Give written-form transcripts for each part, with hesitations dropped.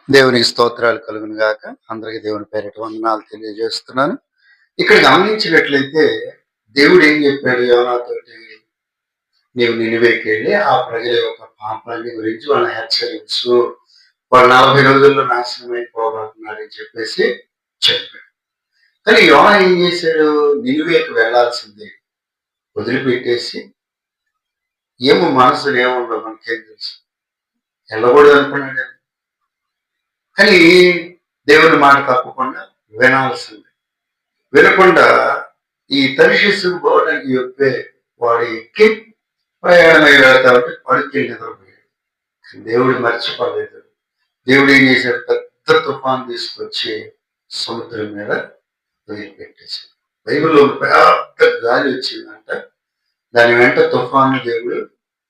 దేవునికి స్తోత్రాలు కలుగును గాక. అందరికి దేవుని పేరిట వందనాలు తెలియజేస్తున్నాను. ఇక్కడ గమనించినట్లయితే దేవుడు ఏం చెప్పాడు యోనాతోటి, నీవు నినివేకి వెళ్ళి ఆ ప్రజల యొక్క పాపాన్ని గురించి వాళ్ళని హెచ్చరించు, వాళ్ళు 40 రోజుల్లో నాశనం అయిపోబోతున్నారని చెప్పేసి చెప్పాడు. కానీ యోనా ఏం చేశాడు? నినివేకి వెళ్లాల్సిందే వదిలిపెట్టేసి, ఏమో మనసులో ఏముందో మనకేం తెలుసు, వెళ్ళకూడదు అనుకున్నాడు. కానీ దేవుని మాట తప్పకుండా వినాల్సింది. వినకుండా ఈ తరిశిస్సు పోవడానికి చెప్పే వాడు ఎక్కి ప్రయాణమై వెళ్తా ఉంటే పడుకెళ్ళి నిద్రపోయాడు. దేవుడు మర్చిపోలేదు. దేవుడు ఏం చేశాడు? పెద్ద తుఫాన్ తీసుకొచ్చి సముద్రం మీద వదిలిపెట్టేశాడు. బైబిల్లో పెద్ద గాలి వచ్చిందంట, దాని వెంట తుఫాను దేవుడు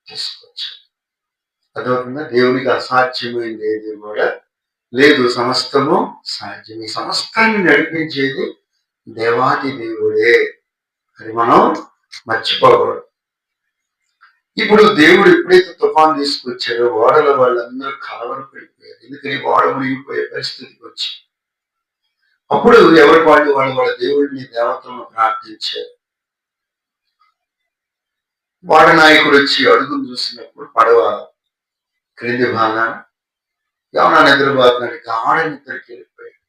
తీసుకొచ్చాడు. అదొకగా దేవునికి అసాధ్యమైంది ఏది కూడా లేదు, సమస్తము సాధ్యం. ఈ సమస్తాన్ని నడిపించేది దేవాది దేవుడే, అది మనం మర్చిపోకూడదు. ఇప్పుడు దేవుడు ఎప్పుడైతే తుఫాన్ తీసుకొచ్చాడో ఓడల వాళ్ళందరూ కలవరపడిపోయారు. ఎందుకని ఓడ మునిగిపోయే పరిస్థితికి వచ్చి అప్పుడు ఎవరికి వాళ్ళు వాళ్ళ దేవుడిని దేవతలను ప్రార్థించారు. వాడ నాయకుడు వచ్చి అడుగును చూసినప్పుడు పడవ క్రింది భాగాన యోనా నిద్రపోతున్నాడు, గాఢ నిద్రకి వెళ్ళిపోయాడు.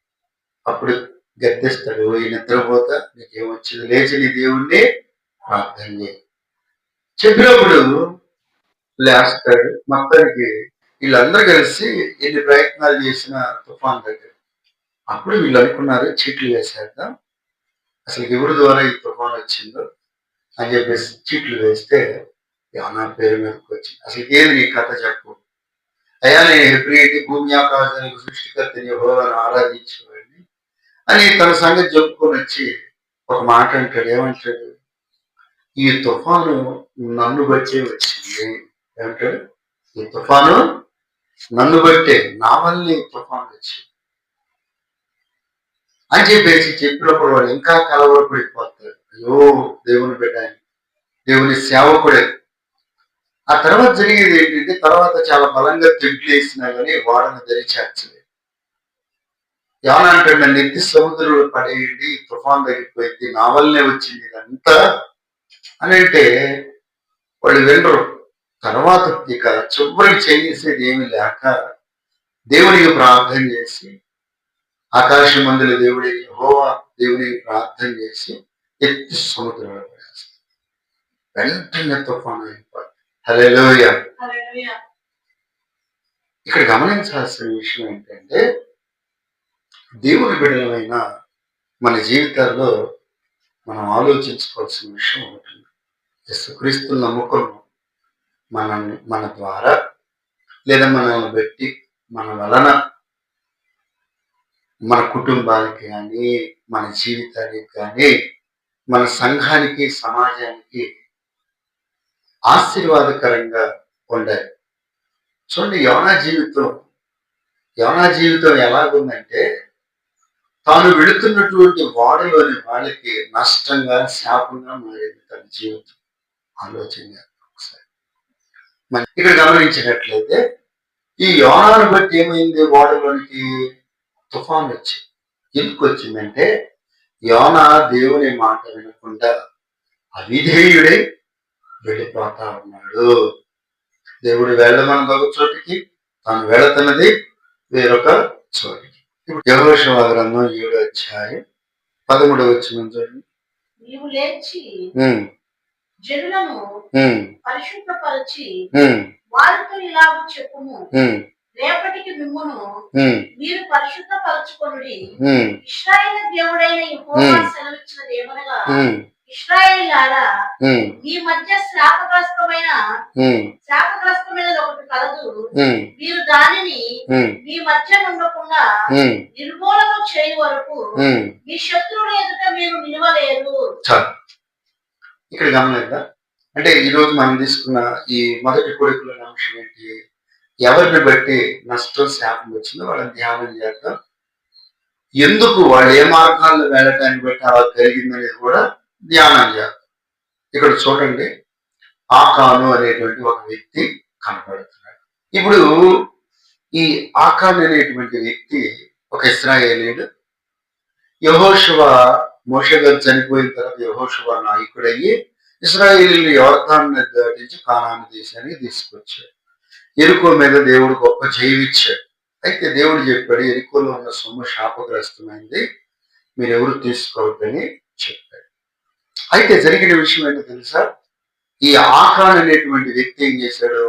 అప్పుడు గద్దిస్తాడు, ఈ నిద్రపోతా నీకేమొచ్చింది, లేచి నీ దేవుణ్ణి ప్రార్థన చేయి చెప్పినప్పుడు లేస్తాడు. మొత్తానికి వీళ్ళందరూ కలిసి ఎన్ని ప్రయత్నాలు చేసిన తుఫాన్ దగ్గర. అప్పుడు వీళ్ళు అనుకున్నారు, చీట్లు వేసేద్దాం, అసలు ఎవరి ద్వారా ఈ తుఫాన్ వచ్చిందో అని చెప్పేసి చీట్లు వేస్తే యోనా పేరు మీదకి వచ్చింది. అసలు ఏది నీ కథ చెప్పు. అయ్యా, నేను హెబ్రీని భూమి ఆకాశానికి సృష్టికర్తని యెహోవాను ఆరాధించేవాడిని అని తన సంగతి చెప్పుకొని వచ్చి ఒక మాట అంటాడు. ఏమంటాడు? ఈ తుఫాను నన్ను బట్టే వచ్చింది. ఏమంటాడు? ఈ తుఫాను నన్ను బట్టే, నా వల్లే ఈ తుఫాను వచ్చింది అని చెప్పేసి చెప్పినప్పుడు వాడు ఇంకా కలవరపడిపోతాడు. అయ్యో, దేవుని బిడ్డ, దేవుని సేవకుడే. ఆ తర్వాత జరిగేది ఏంటంటే, తర్వాత చాలా బలంగా తెడ్లు వేసినా కానీ వాడను ధరించలేదు. యోనా అంటాడు, నన్ను ఎత్తి సముద్రంలో పడేయండి, తుఫాన్ తగ్గిపోయింది, నా వల్లనే వచ్చింది ఇదంతా అని అంటే వాళ్ళు వినరు. తర్వాత ఇక చివరికి చేసేది ఏమి లేక దేవునికి ప్రార్థన చేసి, ఆకాశం మందుల దేవుడి యెహోవా దేవునికి ప్రార్థన చేసి ఎత్తి సముద్రంలో పడేస్తారు. వెంటనే తుఫాను అయిపోయింది. హల్లెలూయా. ఇక్కడ గమనించాల్సిన విషయం ఏంటంటే, దేవుని బిడ్డలమైన మన జీవితాల్లో మనం ఆలోచించుకోవాల్సిన విషయం ఒకటి. యేసుక్రీస్తుని నమ్ముకున్నాం, మన ద్వారా లేదా మనల్ని బట్టి, మన వలన మన కుటుంబానికి కానీ, మన జీవితానికి కానీ, మన సంఘానికి, సమాజానికి ఆశీర్వాదకరంగా ఉండాలి. చూడండి, యోనా జీవితం ఎలాగుందంటే, తాను వెళుతున్నటువంటి వాడలోని వాళ్ళకి నష్టంగా, శాపంగా మారింది తన జీవితం. ఆలోచన ఒకసారి ఇక్కడ గమనించినట్లయితే, ఈ యోనాను బట్టి ఏమైంది? వాడలోనికి తుఫాన్ వచ్చింది. ఎందుకు వచ్చిందంటే, యోనా దేవుని మాట వినకుండా అవిధేయుడే వెళ్ళిపోతా ఉన్నాడు. దేవుడు వెళ్ళమని ఒక చోటికి, తాను వెళుతున్నది వేరొక చోటికి. ఇప్పుడు యెహోషువ గ్రంథం 7వ అధ్యాయం 13వ వచనం చూడండి. నీవు లేచి జనులను పరిశుద్ధపరచి వారితో ఇలాగ చెప్పుము, రేపటికి మిమ్మును మీరు పరిశుద్ధపరచుకొనుడి. ఇశ్రాయేలు దేవుడైన యెహోవా సెలవిచ్చినది ఏమనగా, ఇశ్రాయేలీయులారా, మీ మధ్య శాపగ్రస్తమైన ఒకటి కలదు. మీరు దానిని మీ మధ్య ఉండకుండా నిర్మూలన చేయు వరకు మీ శత్రువుల ఎదుట మీరు నిలవలేరు. ఇక్కడ గమనిద్దాం. అంటే ఈరోజు మనం తీసుకున్న ఈ మొదటి కొడుకుల అంశం ఏంటి? ఎవరిని బట్టి నష్టం, శాపం వచ్చిందో వాళ్ళని ధ్యానం చేద్దాం. ఎందుకు వాళ్ళు ఏ మార్గాల్లో వెళ్ళటాన్ని బట్టి అలా కలిగిందనేది కూడా ధ్యానం చేద్దాం. ఇక్కడ చూడండి, ఆకాను అనేటువంటి ఒక వ్యక్తి కనపడుతున్నాడు. ఇప్పుడు ఈ ఆకాన్ అనేటువంటి వ్యక్తి ఒక ఇశ్రాయేలీయుడు. యెహోషువ మోషే గారు చనిపోయిన తర్వాత యెహోషువ నాయకుడయ్యి ఇశ్రాయేలీయులు యోర్దాను నది దాటించి కానాను దేశానికి తీసుకొచ్చాడు. ఎరికో మీద దేవుడు గొప్ప జయం ఇచ్చాడు. అయితే దేవుడు చెప్పాడు, ఎరికోలో ఉన్న సొమ్ము శాపగ్రస్తమైంది, మీరెవరు తీసుకోవద్దని చెప్పాడు. అయితే జరిగిన విషయం ఏంటో తెలుసా? ఈ ఆకాన్ అనేటువంటి వ్యక్తి ఏం చేశాడు?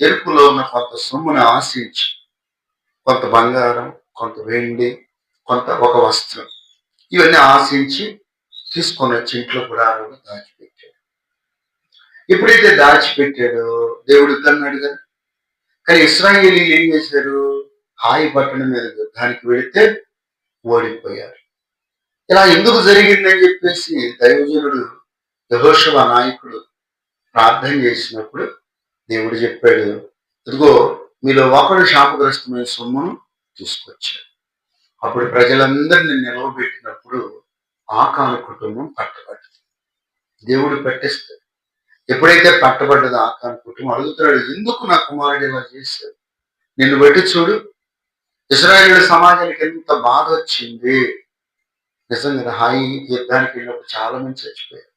ఎరుకులో ఉన్న కొంత సొమ్మును ఆశించి, కొంత బంగారం, కొంత వెండి, కొంత ఒక వస్త్రం, ఇవన్నీ ఆశించి తీసుకొని వచ్చి ఇంట్లో గుడారంలో దాచిపెట్టాడు. ఎప్పుడైతే దాచిపెట్టాడో దేవుడు అన్నాడు కదా. కానీ ఇశ్రాయేలీయులు ఏం చేశారు? హాయి పట్టణం మీద యుద్ధానికి వెళితే ఓడిపోయారు. ఇలా ఎందుకు జరిగిందని చెప్పేసి దైవజనుడు యెహోషువ నాయకుడు ప్రార్థన చేసినప్పుడు దేవుడు చెప్పాడు, ఇదిగో మీలో ఒకడు శాపగ్రస్తమైన సొమ్మును తీసుకొచ్చాడు. అప్పుడు ప్రజలందరినీ నిలవబెట్టినప్పుడు ఆకాను కుటుంబం పట్టబడ్డది. దేవుడు పట్టిస్తాడు. ఎప్పుడైతే పట్టబడ్డదో ఆకాను కుటుంబం అడుగుతున్నాడు, ఎందుకు నా కుమారుడు ఇలా చేశాడు? నిన్ను బట్టి చూడు, ఇశ్రాయేలు సమాజానికి ఎంత బాధ వచ్చింది. నిజంగా హాయి యుద్ధానికి వెళ్ళినప్పుడు చాలా మంది చచ్చిపోయారు.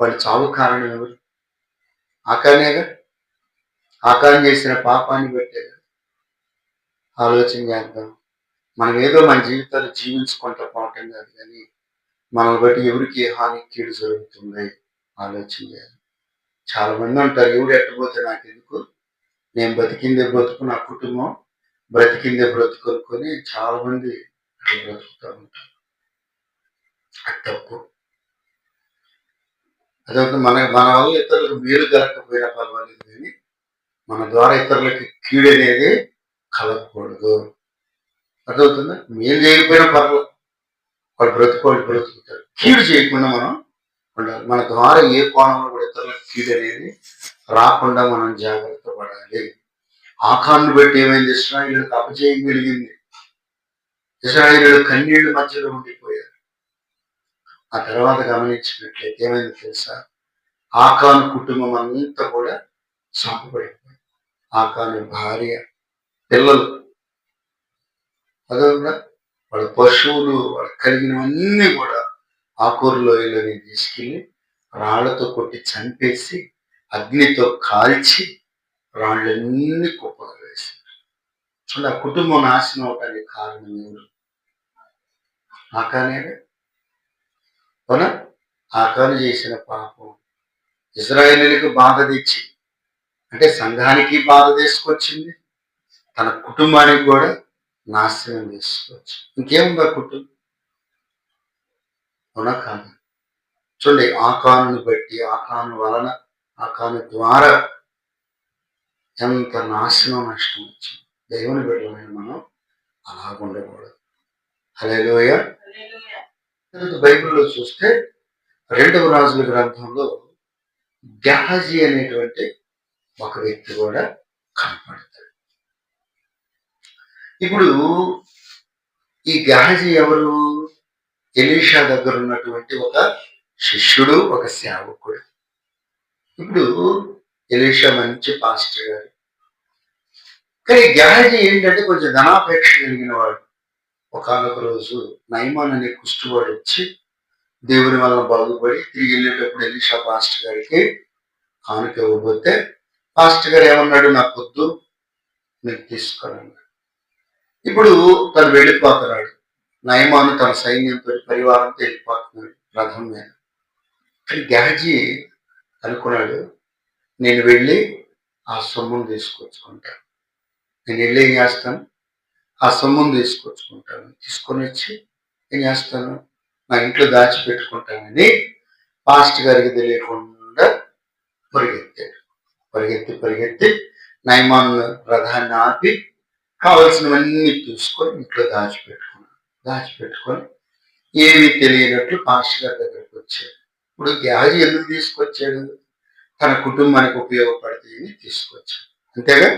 వాళ్ళు చావు కారణం ఎవరు? ఆకానేగా. ఆకారం చేసిన పాపాన్ని బట్టే. ఆలోచన చేద్దాం. మనం ఏదో మన జీవితాలు జీవించుకుంటూ పోవటం కాదు, కానీ మనల్ని బట్టి ఎవరికి ఏ హాని కీడు జరుగుతుంది ఆలోచన చేయాలి. చాలా మంది అంటారు, ఎవడు ఎట్టబోతే నాకెందుకు, నేను బతికిందే బ్రతుకు, నా కుటుంబం బ్రతికిందే బ్రతుకు అనుకొని చాలా మంది అట్లా బ్రతుకుతూ ఉంటారు. అది తప్పు. అదొక మన మన వల్ల ఇతరులకు మేలు కలగకపోయినా పర్వాలేదు, కానీ మన ద్వారా ఇతరులకి కీడు అనేది కలగకూడదు. అర్థమవుతుందా? మేలు చేయకపోయినా పర్వాలేదు, వాళ్ళు బ్రతుకుతారు. కీడు చేయకుండా మనం ఉండాలి. మన ద్వారా ఏ కోణంలో కూడా ఇతరులకు కీడు అనేది రాకుండా మనం జాగ్రత్త పడాలి. ఆకాన్ని బట్టి ఏమైంది? ఇశ్రాయేలుకు అపజయం కలిగింది. ఇశ్రాయేలు కన్నీళ్ల మధ్యలో ఉండిపోయారు. ఆ తర్వాత గమనించినట్లయితే ఏమైంది తెలుసా? ఆకాను కుటుంబం అంతా కూడా చంపబడిపోయింది. ఆకాను భార్య, పిల్లలు, అదే వాళ్ళ పశువులు, వాళ్ళకి కలిగినవన్నీ కూడా ఆకూరు లోయలోని తీసుకెళ్ళి రాళ్లతో కొట్టి చంపేసి అగ్నితో కాల్చి రాళ్ళన్నీ కుప్పగా వేశారు. చూడండి, ఆ కుటుంబం నాశనం అవడానికి కారణం ఎవరు? ఆకానే. అవునా? ఆకాను చేసిన పాపం ఇశ్రాయేలీయులకు బాధ తెచ్చి, అంటే సంఘానికి బాధ తీసుకొచ్చింది, తన కుటుంబానికి కూడా నాశనం చేసుకోవచ్చు. ఇంకేముందా కుటుంబం? అవునా కాదు? చూడండి, ఆకాను బట్టి, ఆకాను వలన, ఆకాను ద్వారా ఎంత నాశనం నష్టం వచ్చింది. దేవుని బిడ్డలమైన మనం అలా ఉండకూడదు. హల్లెలూయా. బైబిల్లో చూస్తే 2వ రాజుల గ్రంథంలో గెహాజీ అనేటువంటి ఒక వ్యక్తి కూడా కనపడతాడు. ఇప్పుడు ఈ గెహాజీ ఎవరు? ఎలీషా దగ్గర ఉన్నటువంటి ఒక శిష్యుడు, ఒక సేవకుడు. ఇప్పుడు ఎలీషా మంచి పాస్టర్ గారు, కానీ గెహాజీ ఏంటంటే కొంచెం ధనాపేక్ష కలిగిన వాడు. ఒకనొక రోజు నయమాన్ అనే కుష్ఠువాడు వచ్చి దేవుని వల్ల బాగుపడి తిరిగి వెళ్ళేటప్పుడు ఎలీషా పాస్టర్ గారికి కానుక ఇవ్వబోతే పాస్టర్ గారు ఏమన్నాడు, నాకు వద్దు, మీరు తీసుకోనన్నాడు. ఇప్పుడు తను వెళ్ళిపోతున్నాడు. నయమాను తన సైన్యంతో పరివారంతో వెళ్ళిపోతున్నాడు రథం మీద. కానీ గెహాజీ అనుకున్నాడు, నేను వెళ్ళి ఆ సొమ్మును తీసుకొచ్చుకుంటాను. నేను వెళ్ళి ఏం చేస్తాను? ఆ సొమ్మును తీసుకొచ్చుకుంటాను. తీసుకొని వచ్చి ఏం చేస్తాను? నా ఇంట్లో దాచిపెట్టుకుంటానని పాస్టర్ గారికి తెలియకుండా పరిగెత్తి నయమాన్ రథాన్ని ఆపి కావలసినవన్నీ తీసుకొని ఇంట్లో దాచిపెట్టుకొని ఏమీ తెలియనట్లు పాస్టర్ గారి దగ్గరికి వచ్చాడు. ఇప్పుడు గెహాజీ ఎందుకు తీసుకొచ్చాడు? తన కుటుంబానికి ఉపయోగపడతాయని తీసుకొచ్చాడు, అంతేగా.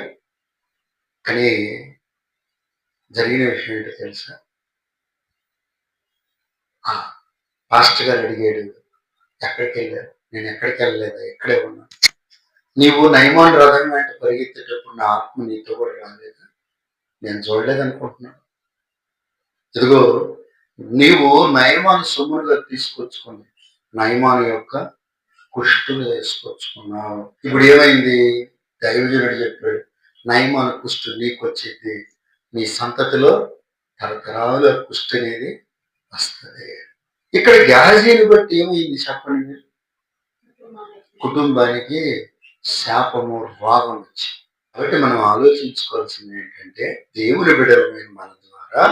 కానీ జరిగిన విషయం ఏంటో తెలుసా? పాస్టర్ గారు అడిగాడు, ఎక్కడికి వెళ్ళారు? నేను ఎక్కడికి వెళ్ళలేదా, ఇక్కడే ఉన్నా. నీవు నయమాన్ రథం వెంట పరిగెత్తేటప్పుడు నా ఆత్మ నీతో కూడా రాలేదు. నేను చూడలేదనుకుంటున్నాను. ఇదిగో నీవు నయమాను సొమ్ములుగా తీసుకొచ్చుకుని నయమాను యొక్క కుష్టులు వేసుకొచ్చుకున్నావు. ఇప్పుడు ఏమైంది? దైవజనుడు చెప్పాడు, నయమాను కుష్టు నీకు వచ్చింది, నీ సంతతిలో తరతరాల కుష్టి అనేది వస్తుంది. ఇక్కడ గ్యాజీని బట్టి ఏమైంది చెప్పండి? కుటుంబానికి శాపము, రోగం వచ్చింది. కాబట్టి మనం ఆలోచించుకోవాల్సింది ఏంటంటే, దేవుని బిడ్డలమైన మన ద్వారా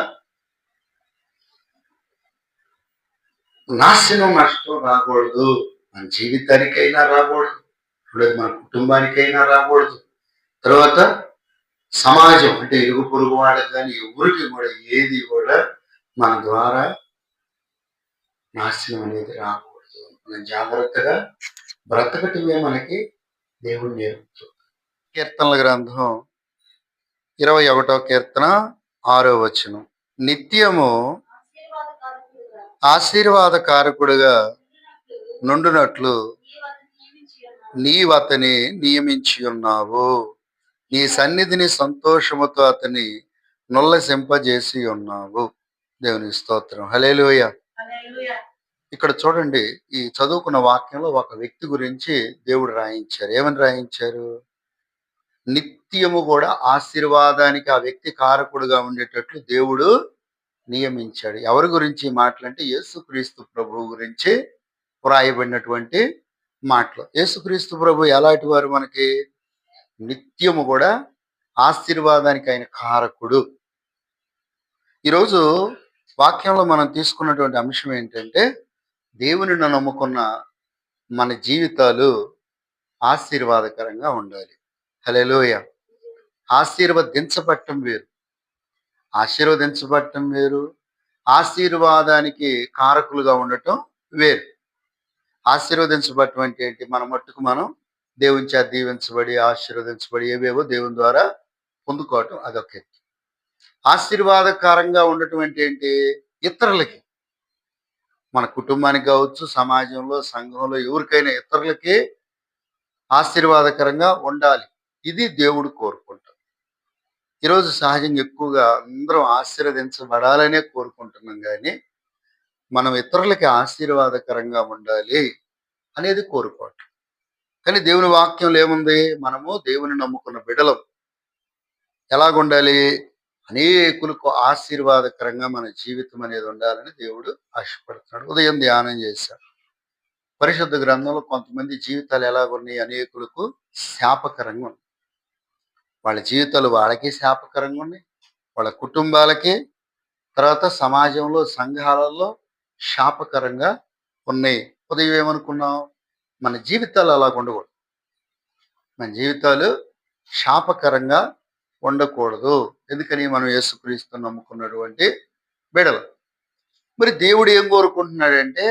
నాశనం, నష్టం రాకూడదు. మన జీవితానికైనా రాకూడదు, లేదు మన కుటుంబానికైనా రాకూడదు. తర్వాత సమాజం అంటే ఇరుగు పొరుగు వాళ్ళకి కానీ ఎవరికి కూడా ఏది కూడా మన ద్వారా నాశనం అనేది రాకూడదు. మనం జాగ్రత్తగా బ్రతకటమే మనకి దేవుడు నేర్పుతుంది. కీర్తనల గ్రంథం 21వ కీర్తన 6వ వచనం, నిత్యము ఆశీర్వాదకారకుడుగా నుండునట్లు నీవు అతని నియమించి ఉన్నావు. నీ సన్నిధిని సంతోషముతో అతని నొల్లసింపజేసి ఉన్నావు. దేవుని స్తోత్రం. హల్లెలూయా. ఇక్కడ చూడండి, ఈ చదువుకున్న వాక్యంలో ఒక వ్యక్తి గురించి దేవుడు రాయించారు. ఏమని రాయించారు? నిత్యము కూడా ఆశీర్వాదానికి ఆ వ్యక్తి కారకుడుగా ఉండేటట్లు దేవుడు నియమించాడు. ఎవరి గురించి మాటలంటే యేసుక్రీస్తు ప్రభు గురించి వ్రాయబడినటువంటి మాటలు. యేసుక్రీస్తు ప్రభు ఎలాంటి వారు? మనకి నిత్యము కూడా ఆశీర్వాదానికి ఆయన కారకుడు. ఈరోజు వాక్యంలో మనం తీసుకున్నటువంటి అంశం ఏంటంటే, దేవుని నమ్ముకున్న మన జీవితాలు ఆశీర్వాదకరంగా ఉండాలి. హల్లెలూయా. ఆశీర్వదించబడటం వేరు, ఆశీర్వదించబడటం వేరు, ఆశీర్వాదానికి కారకులుగా ఉండటం వేరు. ఆశీర్వదించబడటం అంటే ఏంటి? మన మట్టుకు మనం దేవుని చేత దీవించబడి, ఆశీర్వదించబడి ఏవేవో దేవుని ద్వారా పొందుకోవటం, అదొక ఎత్తు. ఆశీర్వాదకరంగా ఉండటం అంటే ఏంటి? ఇతరులకి, మన కుటుంబానికి కావచ్చు, సమాజంలో, సంఘంలో, ఎవరికైనా ఇతరులకి ఆశీర్వాదకరంగా ఉండాలి. ఇది దేవుడు కోరుకుంటాం. ఈరోజు సహజంగా ఎక్కువగా అందరం ఆశీర్వదించబడాలనే కోరుకుంటున్నాం, కానీ మనం ఇతరులకి ఆశీర్వాదకరంగా ఉండాలి అనేది కోరుకోవటం. కానీ దేవుని వాక్యంలో ఏముంది? మనము దేవుని నమ్ముకున్న బిడ్డలం ఎలాగుండాలి? అనేకులకు ఆశీర్వాదకరంగా మన జీవితం అనేది ఉండాలని దేవుడు ఆశపడుతున్నాడు. ఉదయం ధ్యానం చేశాడు. పరిశుద్ధ గ్రంథంలో కొంతమంది జీవితాలు ఎలాగున్నాయి? అనేకులకు శాపకరంగా ఉన్నాయి. వాళ్ళ జీవితాలు వాళ్ళకి శాపకరంగా ఉన్నాయి, వాళ్ళ కుటుంబాలకి, తర్వాత సమాజంలో, సంఘాలలో శాపకరంగా ఉన్నాయి. ఉదయం ఏమనుకున్నాం? మన జీవితాలు అలాగ ఉండకూడదు. మన జీవితాలు శాపకరంగా ఉండకూడదు. ఎందుకని? మనం యేసుక్రీస్తు నమ్ముకున్నటువంటి బిడ్డలు. మరి దేవుడు ఏం కోరుకుంటున్నాడంటే,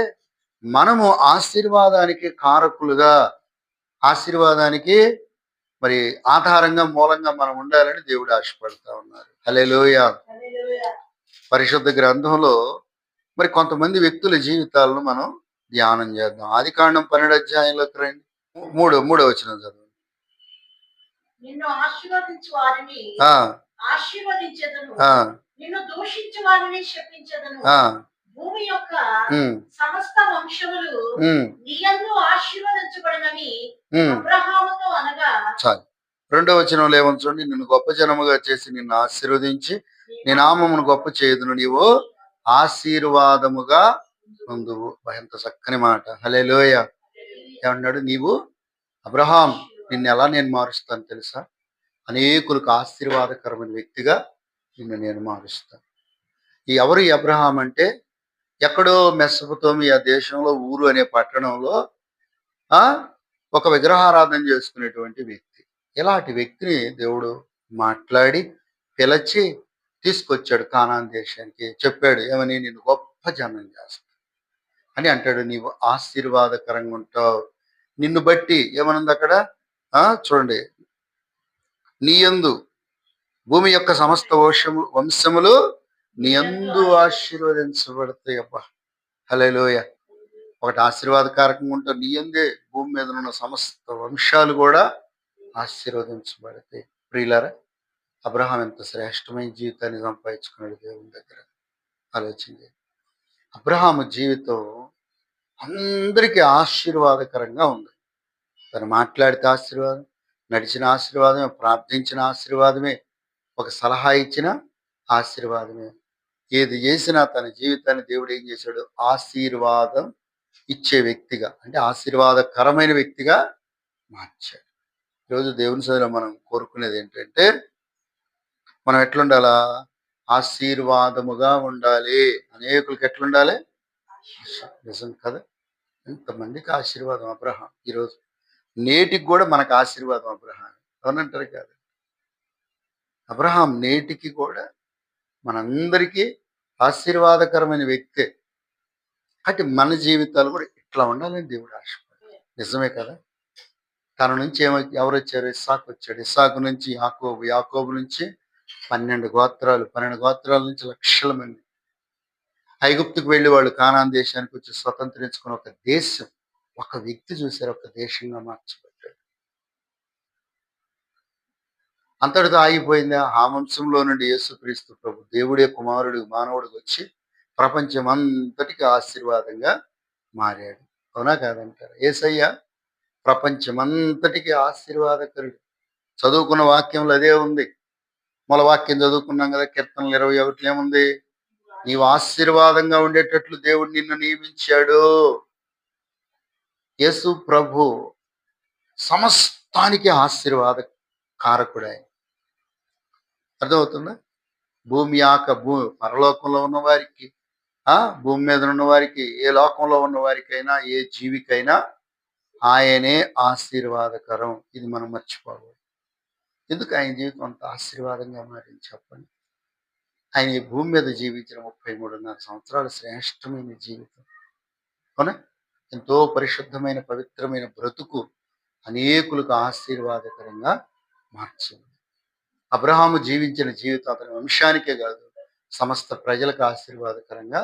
మనము ఆశీర్వాదానికి కారకులుగా, ఆశీర్వాదానికి మరి ఆధారంగా, మూలంగా మనం ఉండాలని దేవుడు ఆశపడతా ఉన్నారు. హల్లెలూయా. పరిశుద్ధ గ్రంథంలో మరి కొంతమంది వ్యక్తుల జీవితాలను మనం ధ్యానం చేద్దాం. ఆదికాండం 12వ అధ్యాయంలోకి రండి. మూడో వచనం చదవండి. నిన్ను ఆశీర్వదించు వారిని ఆశీర్వదించెదను, నిన్ను దూషించు వారిని శపించెదను. భూమి యొక్క సమస్త వంశములు నీ యందు ఆశీర్వదించబడినని అబ్రహాముతో అనగా. చాలు. 2వ వచనంలో ఏమని? నిన్ను గొప్ప జనముగా చేసి నిన్ను ఆశీర్వదించి నీ నామమును గొప్ప చేయుదును, నీవు ఆశీర్వాదముగా పొందువు. ఎంత చక్కని మాట. హల్లెలూయా. ఏమన్నాడు? నీవు అబ్రహాం, నిన్ను ఎలా నేను మారుస్తాను తెలుసా? అనేకులకు ఆశీర్వాదకరమైన వ్యక్తిగా నిన్ను నేను మారుస్తాను. ఎవరు ఈ అబ్రహాం అంటే? ఎక్కడో మెసొపొతేమియా దేశంలో ఊరు అనే పట్టణంలో ఒక విగ్రహారాధన చేసుకునేటువంటి వ్యక్తి. ఇలాంటి వ్యక్తిని దేవుడు మాట్లాడి పిలిచి తీసుకొచ్చాడు కానాన్ దేశానికి. చెప్పాడు, ఏమని? నిన్ను గొప్ప జనం చేస్తా అని అంటాడు. నీవు ఆశీర్వాదకరంగా ఉంటావు. నిన్ను బట్టి ఏమనుంది అక్కడ? చూడండి, నీ యందు భూమి యొక్క సమస్త వంశములు నీ యందు ఆశీర్వదించబడతాయి. అబ్బా, హల్లెలూయా. ఒకటి ఆశీర్వాదకారకంగా ఉంటావు, నీ యందే భూమి మీద ఉన్న సమస్త వంశాలు కూడా ఆశీర్వదించబడతాయి. ప్రియులారా, అబ్రహాం ఎంత శ్రేష్టమైన జీవితాన్ని సంపాదించుకున్నాడు దేవుని దగ్గర. ఆలోచించి అబ్రహాము జీవితం అందరికీ ఆశీర్వాదకరంగా ఉంది. తను మాట్లాడితే ఆశీర్వాదం, నడిచిన ఆశీర్వాదమే, ప్రార్థించిన ఆశీర్వాదమే, ఒక సలహా ఇచ్చిన ఆశీర్వాదమే. ఏది చేసినా తన జీవితాన్ని దేవుడు ఏం చేశాడు? ఆశీర్వాదం ఇచ్చే వ్యక్తిగా, అంటే ఆశీర్వాదకరమైన వ్యక్తిగా మార్చాడు. ఈరోజు దేవుని సన్నిధిలో మనం కోరుకునేది ఏంటంటే, మనం ఎట్లుండాలా? ఆశీర్వాదముగా ఉండాలి. అనేకులకి ఎట్లుండాలి? నిజం కదా? ఎంతమందికి ఆశీర్వాదం అబ్రహాం. ఈరోజు నేటికి కూడా మనకు ఆశీర్వాదం అబ్రహాం. అవునంటారు కాదు? అబ్రహాం నేటికి కూడా మనందరికీ ఆశీర్వాదకరమైన వ్యక్తే. అంటే మన జీవితాలు కూడా ఇట్లా ఉండాలని దేవుడు ఆశపడ్డాడు. నిజమే కదా? తన నుంచి ఎవరు వచ్చారు? ఇస్సాకు వచ్చాడు. ఇస్సాకు నుంచి యాకోబు, యాకోబు నుంచి 12 గోత్రాలు, 12 గోత్రాల నుంచి లక్షల మంది ఐగుప్తుకు వెళ్ళి వాళ్ళు కానాన్ దేశానికి వచ్చి స్వతంత్రించుకున్న ఒక దేశం, ఒక వ్యక్తి చూశారు, ఒక దేశంగా మార్చబడ్డాడు. అంతటితో ఆగిపోయిందా? ఆ వంశంలో నుండి యేసుక్రీస్తు ప్రభు దేవుడే కుమారుడు మానవుడికి వచ్చి ప్రపంచం అంతటికి ఆశీర్వాదంగా మారాడు. అవునా కాదంటారు? యేసయ్య ప్రపంచమంతటికి ఆశీర్వాదకరుడు. చదువుకున్న వాక్యంలో అదే ఉంది. మూల వాక్యం చదువుకున్నాం కదా, కీర్తనలు 21 ఏముంది? నీవు ఆశీర్వాదంగా ఉండేటట్లు దేవుడు నిన్ను నియమించాడు. యేసు ప్రభు సమస్తానికి ఆశీర్వాద కారకుడే. అర్థమవుతుందా? భూమి పరలోకంలో ఉన్న వారికి, భూమి మీద ఉన్న వారికి, ఏ లోకంలో ఉన్న వారికైనా, ఏ జీవికైనా ఆయనే ఆశీర్వాదకరం. ఇది మనం మర్చిపోవాలి. ఎందుకు ఆయన జీవితం అంత ఆశీర్వాదంగా మారింది చెప్పండి? ఆయన ఈ భూమి మీద జీవించిన 33.5 సంవత్సరాల శ్రేష్టమైన జీవితం. అవునా? ఎంతో పరిశుద్ధమైన పవిత్రమైన బ్రతుకు అనేకులకు ఆశీర్వాదకరంగా మార్చింది. అబ్రహాము జీవించిన జీవితం అతని వంశానికే కాదు, సమస్త ప్రజలకు ఆశీర్వాదకరంగా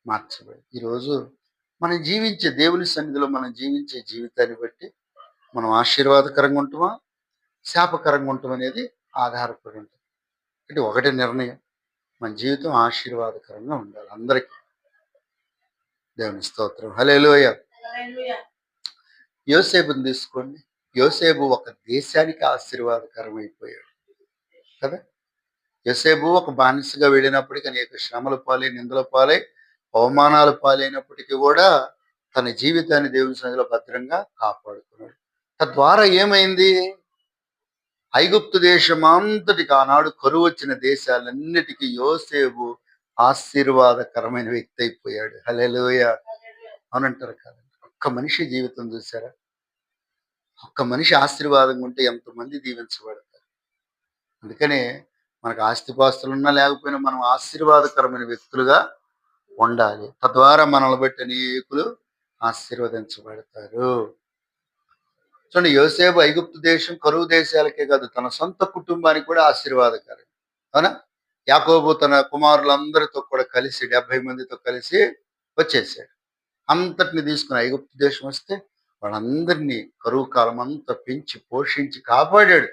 మార్చబడింది. ఈరోజు మనం జీవించే దేవుని సన్నిధిలో మనం జీవించే జీవితాన్ని బట్టి మనం ఆశీర్వాదకరంగా ఉంటామా, శాపకరంగా ఉంటాం అనేది ఆధారపడి ఉంటుంది. అంటే ఒకటి నిర్ణయం, మన జీవితం ఆశీర్వాదకరంగా ఉండాలి అందరికీ. దేవుని స్తోత్రం. హల్లెలూయా. యోసేపుని తీసుకోండి. యోసేపు ఒక దేశానికి ఆశీర్వాదకరం అయిపోయాడు కదా. యోసేపు ఒక బానిసగా వెళ్ళినప్పటికీ అనేక శ్రమల పాలై, నిందల పాలై, అవమానాల పాలైనప్పటికీ కూడా తన జీవితాన్ని దేవుని సన్నిధిలో భద్రంగా కాపాడుకున్నాడు. తద్వారా ఏమైంది? ఐగుప్తు దేశం అంతటికి ఆనాడు కరువు వచ్చిన దేశాలన్నిటికీ యోసేపు ఆశీర్వాదకరమైన వ్యక్తి అయిపోయాడు. హల్లెలూయా. అవునంటారు కదా? ఒక్క మనిషి జీవితం చూసారా? ఒక్క మనిషి ఆశీర్వాదంగా ఉంటే ఎంతమంది దీవించబడతారు. అందుకనే మనకు ఆస్తిపాస్తులు ఉన్నా లేకపోయినా మనం ఆశీర్వాదకరమైన వ్యక్తులుగా ఉండాలి. తద్వారా మనల్ని బట్టి అనేకులు ఆశీర్వదించబడతారు. చూడండి, యోసేపు ఐగుప్తు దేశం కరువు దేశాలకే కాదు, తన సొంత కుటుంబానికి కూడా ఆశీర్వాదకరం. అవునా? యాకోబు తన కుమారులందరితో కూడా కలిసి 70 మందితో కలిసి వచ్చేసాడు. అంతటిని తీసుకుని ఐగుప్తు దేశం వస్తే వాళ్ళందరినీ కరువు కాలం అంతా పెంచి పోషించి కాపాడాడు.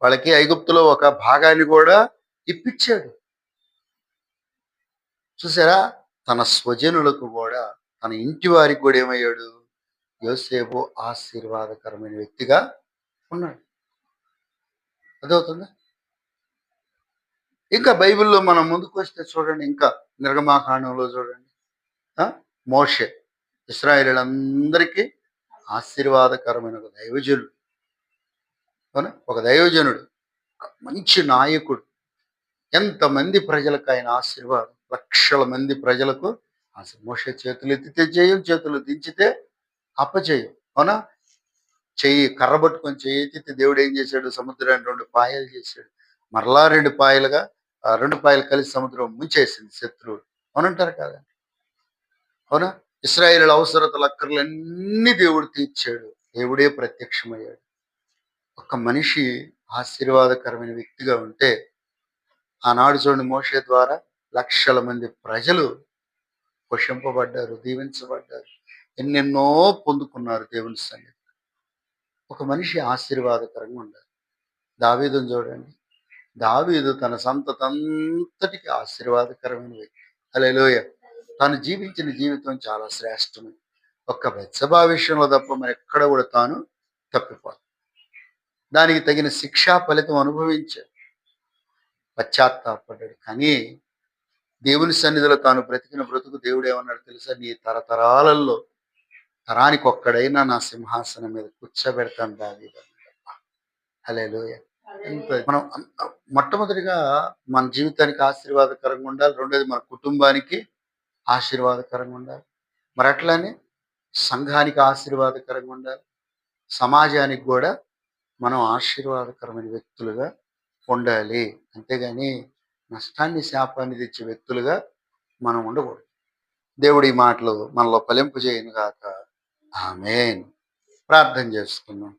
వాళ్ళకి ఐగుప్తులో ఒక భాగాన్ని కూడా ఇప్పించాడు. చూసారా? తన స్వజనులకు కూడా, తన ఇంటి వారికి కూడా ఏమయ్యాడు? యోసేపు ఆశీర్వాదకరమైన వ్యక్తిగా ఉన్నాడు. అదవుతుందా? ఇంకా బైబిల్లో మనం ముందుకు వస్తే చూడండి, ఇంకా నిర్గమాకాండంలో చూడండి, మోషే ఇశ్రాయేలీయులందరికీ ఆశీర్వాదకరమైన ఒక దైవజనుడు. అవునా? ఒక దైవజనుడు, మంచి నాయకుడు. ఎంతమంది ప్రజలకు ఆయన ఆశీర్వాదం, లక్షల మంది ప్రజలకు మోషే చేతులు ఎత్తితే చేయం, చేతులు దించితే అప్పచేయం. అవునా? చెయ్యి కర్ర పట్టుకొని చెయ్యి ఎత్తితే దేవుడు ఏం చేశాడు? సముద్రాన్ని 2 పాయలు చేశాడు. మరలా 2 పాయలుగా 2 పాయలు కలిసి సముద్రం ముంచేసింది శత్రువులు. అవునంటారు కదా? అవునా? ఇశ్రాయేలు అవసరతల అక్కర్లన్నీ దేవుడు తీర్చాడు. దేవుడే ప్రత్యక్షమయ్యాడు. ఒక మనిషి ఆశీర్వాదకరమైన వ్యక్తిగా ఉంటే, ఆనాడు చూడండి, మోషే ద్వారా లక్షల మంది ప్రజలు పోషింపబడ్డారు, దీవించబడ్డారు, ఎన్నెన్నో పొందుకున్నారు దేవుని సన్నిధి. ఒక మనిషి ఆశీర్వాదకరంగా ఉండాలి. దావీదును చూడండి, దావీదు తన సంతతంతటికి ఆశీర్వాదకరమైన వ్యక్తి. హల్లెలూయ. తాను జీవించిన జీవితం చాలా శ్రేష్టమే. ఒక్క బెత్షెబా విషయంలో తప్ప మరి ఎక్కడ కూడా తాను తప్పిపోదు. దానికి తగిన శిక్షా ఫలితం అనుభవించాడు, పశ్చాత్తాపడ్డాడు. కానీ దేవుని సన్నిధిలో తాను బ్రతికిన బ్రతుకు దేవుడు ఏమన్నాడు తెలుసా? నీ తరతరాలలో తరానికి ఒక్కడైనా నా సింహాసనం మీద కూర్చోబెడతాను దావీదు. హల్లెలూయా. మనం మొట్టమొదటిగా మన జీవితానికి ఆశీర్వాదకరంగా ఉండాలి. రెండోది మన కుటుంబానికి ఆశీర్వాదకరంగా ఉండాలి. మరి అట్లానే సంఘానికి ఆశీర్వాదకరంగా ఉండాలి. సమాజానికి కూడా మనం ఆశీర్వాదకరమైన వ్యక్తులుగా ఉండాలి. అంతేగాని నష్టాన్ని శాపాన్ని తెచ్చే వ్యక్తులుగా మనం ఉండకూడదు. దేవుడి మాటలు మనలో ఫలింపు చేయను గాక. ఆమేన్. ప్రార్థన చేసుకుందాం.